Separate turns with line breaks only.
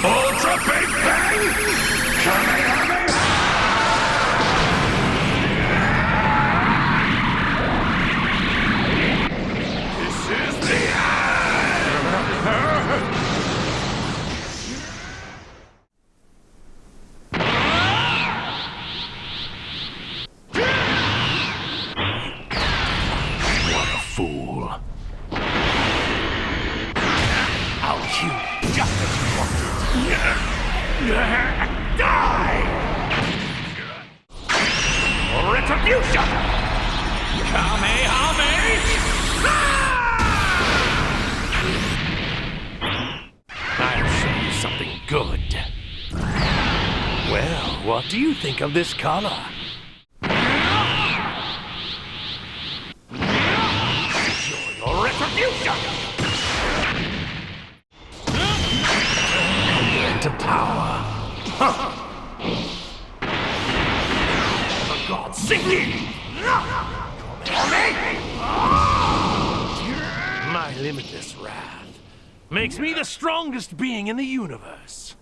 Ultra Big Bang! Kamehameha! This is the What a fool. I'll kill you just as you wanted. Die! Retribution! Kamehameha! I'll show you something good. Well, what do you think of this color? Enjoy your retribution! Come into power. The gods sinking! My limitless wrath makes me the strongest being in the universe.